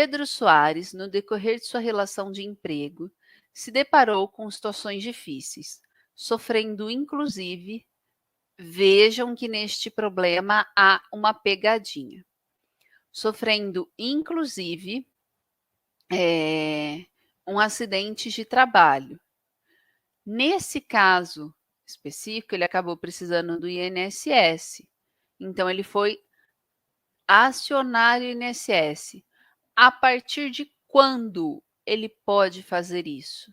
Pedro Soares, no decorrer de sua relação de emprego, se deparou com situações difíceis, sofrendo inclusive, vejam que neste problema há uma pegadinha, sofrendo inclusive um acidente de trabalho. Nesse caso específico, ele acabou precisando do INSS. Então, ele foi acionar o INSS. A partir de quando ele pode fazer isso?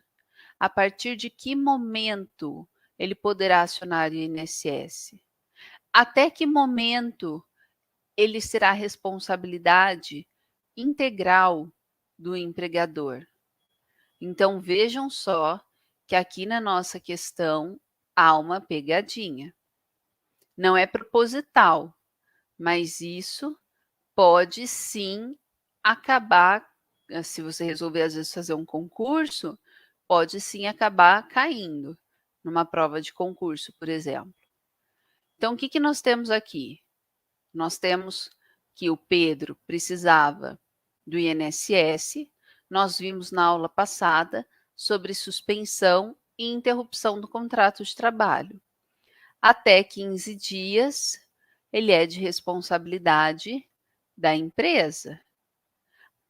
A partir de que momento ele poderá acionar o INSS? Até que momento ele será responsabilidade integral do empregador? Então, vejam só que aqui na nossa questão há uma pegadinha. Não é proposital, mas isso pode sim acabar, se você resolver às vezes fazer um concurso, pode sim acabar caindo numa prova de concurso, por exemplo. Então, o que nós temos aqui? Nós temos que o Pedro precisava do INSS, nós vimos na aula passada sobre suspensão e interrupção do contrato de trabalho. Até 15 dias, ele é de responsabilidade da empresa.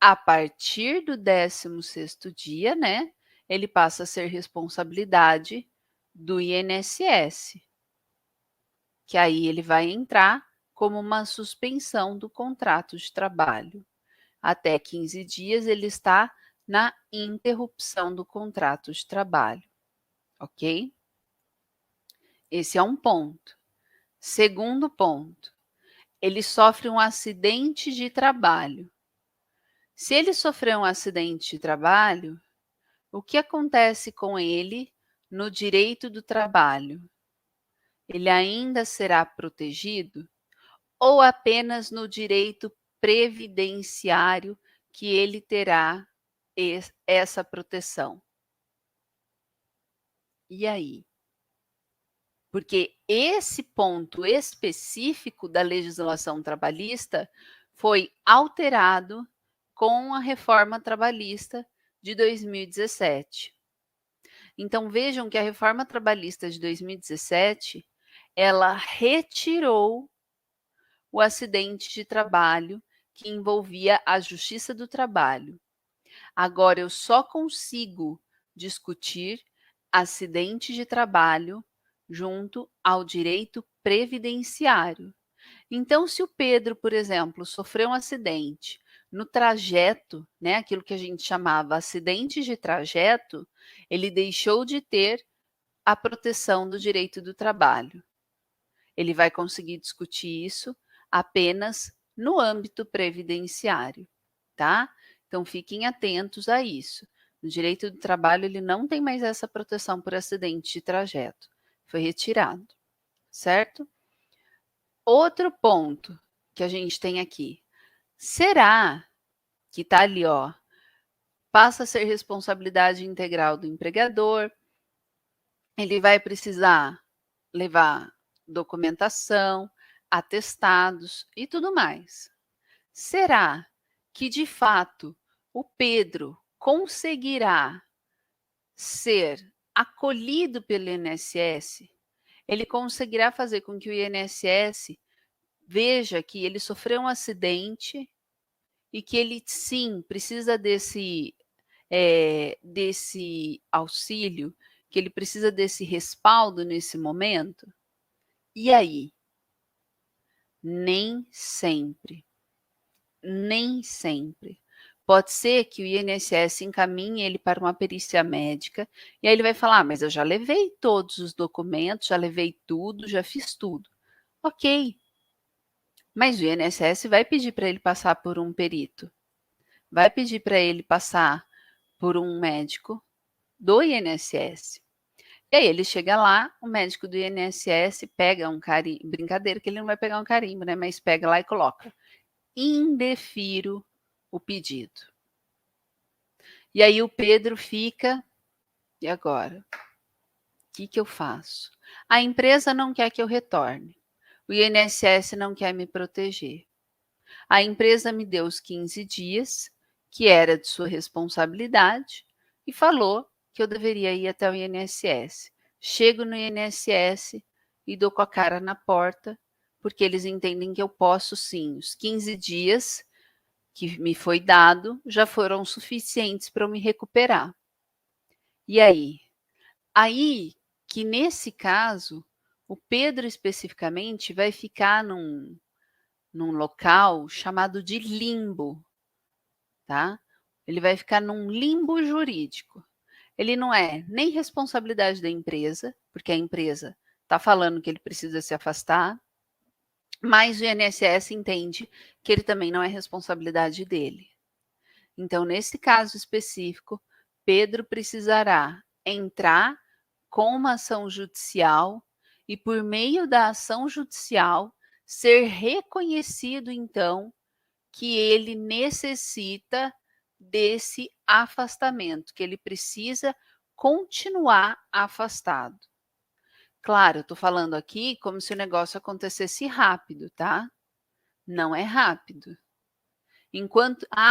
A partir do 16º dia, né, ele passa a ser responsabilidade do INSS, que aí ele vai entrar como uma suspensão do contrato de trabalho. Até 15 dias ele está na interrupção do contrato de trabalho, ok? Esse é um ponto. Segundo ponto, ele sofre um acidente de trabalho. Se ele sofrer um acidente de trabalho, o que acontece com ele no direito do trabalho? Ele ainda será protegido ou apenas no direito previdenciário que ele terá essa proteção? E aí? Porque esse ponto específico da legislação trabalhista foi alterado com a reforma trabalhista de 2017. Então, vejam que a reforma trabalhista de 2017, ela retirou o acidente de trabalho que envolvia a Justiça do Trabalho. Agora, eu só consigo discutir acidente de trabalho junto ao direito previdenciário. Então, se o Pedro, por exemplo, sofreu um acidente no trajeto, né, aquilo que a gente chamava acidente de trajeto, ele deixou de ter a proteção do direito do trabalho. Ele vai conseguir discutir isso apenas no âmbito previdenciário, tá? Então, fiquem atentos a isso. No direito do trabalho, ele não tem mais essa proteção por acidente de trajeto. Foi retirado, certo? Outro ponto que a gente tem aqui. Será que está ali, ó, passa a ser responsabilidade integral do empregador, ele vai precisar levar documentação, atestados e tudo mais. Será que, de fato, o Pedro conseguirá ser acolhido pelo INSS? Ele conseguirá fazer com que o INSS veja que ele sofreu um acidente e que ele, sim, precisa desse auxílio, que ele precisa desse respaldo nesse momento? E aí? Nem sempre. Nem sempre. Pode ser que o INSS encaminhe ele para uma perícia médica e aí ele vai falar: mas eu já levei todos os documentos, já levei tudo, já fiz tudo. Ok, mas o INSS vai pedir para ele passar por um perito, vai pedir para ele passar por um médico do INSS. E aí ele chega lá, o médico do INSS pega um carimbo, brincadeira que ele não vai pegar um carimbo, né? Mas pega lá e coloca: indefiro o pedido. E aí o Pedro fica, e agora? O que eu faço? A empresa não quer que eu retorne. O INSS não quer me proteger. A empresa me deu os 15 dias que era de sua responsabilidade e falou que eu deveria ir até o INSS. Chego no INSS e dou com a cara na porta, porque eles entendem que eu posso sim. Os 15 dias que me foi dado já foram suficientes para eu me recuperar. E aí? Aí que nesse caso, o Pedro especificamente vai ficar num local chamado de limbo, tá? Ele vai ficar num limbo jurídico. Ele não é nem responsabilidade da empresa, porque a empresa está falando que ele precisa se afastar, mas o INSS entende que ele também não é responsabilidade dele. Então, nesse caso específico, Pedro precisará entrar com uma ação judicial e, por meio da ação judicial, ser reconhecido, então, que ele necessita desse afastamento, que ele precisa continuar afastado. Claro, eu estou falando aqui como se o negócio acontecesse rápido, tá? Não é rápido.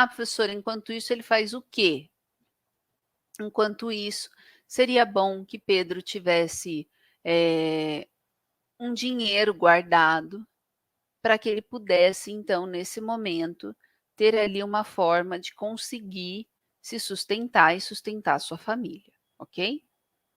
Professora, enquanto isso ele faz o quê? Enquanto isso, seria bom que Pedro tivesse um dinheiro guardado para que ele pudesse, então, nesse momento, ter ali uma forma de conseguir se sustentar e sustentar sua família, ok?